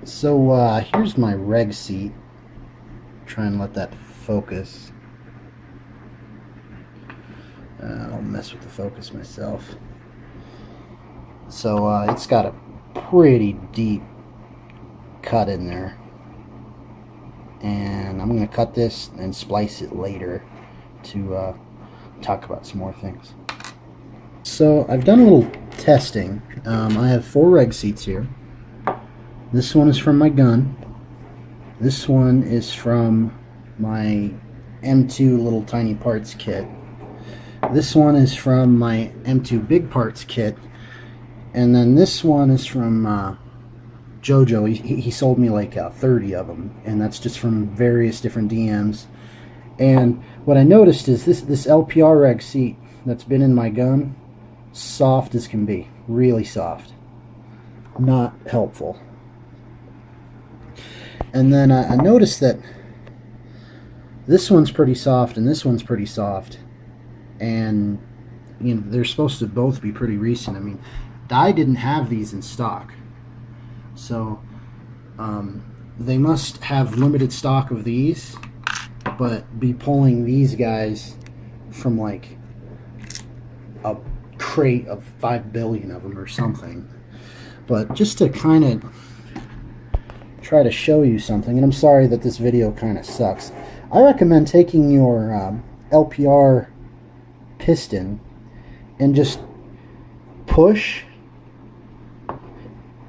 So here's my reg seat. Try and let that focus. I'll mess with the focus myself. So it's got a pretty deep cut in there. And I'm going to cut this and splice it later to talk about some more things. So I've done a little testing. I have 4 reg seats here. This one is from my gun. This one is from my M2 little tiny parts kit. This one is from my M2 big parts kit. And then this one is from Jojo. He sold me like 30 of them. And that's just from various different DMs. And what I noticed is this LPR reg seat that's been in my gun, soft as can be. Really soft. Not helpful. And then I noticed that this one's pretty soft and this one's pretty soft. And you know, they're supposed to both be pretty recent. I mean, Dye didn't have these in stock. So they must have limited stock of these, but be pulling these guys from like a crate of 5 billion of them or something. But just to kind of try to show you something, and I'm sorry that this video kind of sucks, I recommend taking your LPR piston and just push,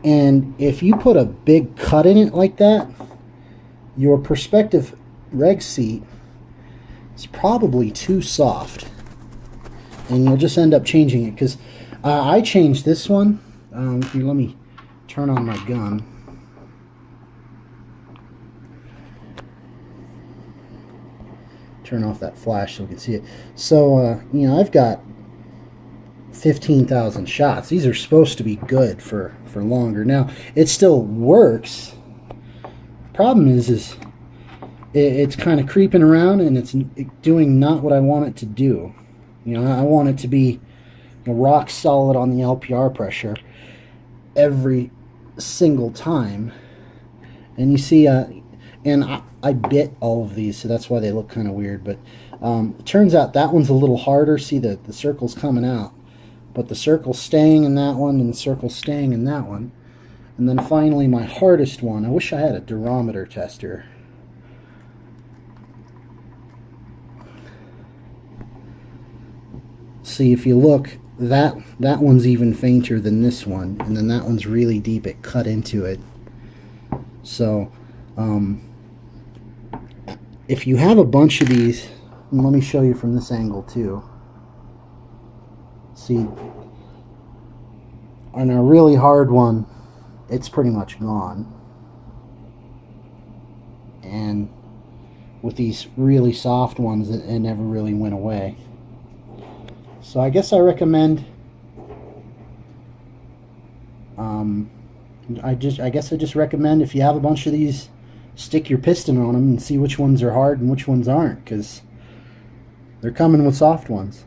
and if you put a big cut in it like that, your prospective reg seat is probably too soft and you'll just end up changing it. Because I changed this one. Here, let me turn on my gun. Turn off that flash so we can see it. So you know, I've got 15,000 shots. These are supposed to be good for longer. Now it still works. Problem is it's kind of creeping around and it's doing not what I want it to do. You know, I want it to be rock solid on the LPR pressure every single time. And you see, and I bit all of these, so that's why they look kind of weird. But it turns out that one's a little harder. See, the circle's coming out, but the circle's staying in that one, and the circle's staying in that one. And then finally, my hardest one. I wish I had a durometer tester. See, if you look, that one's even fainter than this one, and then that one's really deep. It cut into it. So if you have a bunch of these, and let me show you from this angle too. See, on a really hard one, it's pretty much gone. And with these really soft ones, it never really went away. So I guess I recommend, I guess I just recommend, if you have a bunch of these, stick your piston on them and see which ones are hard and which ones aren't, because they're coming with soft ones.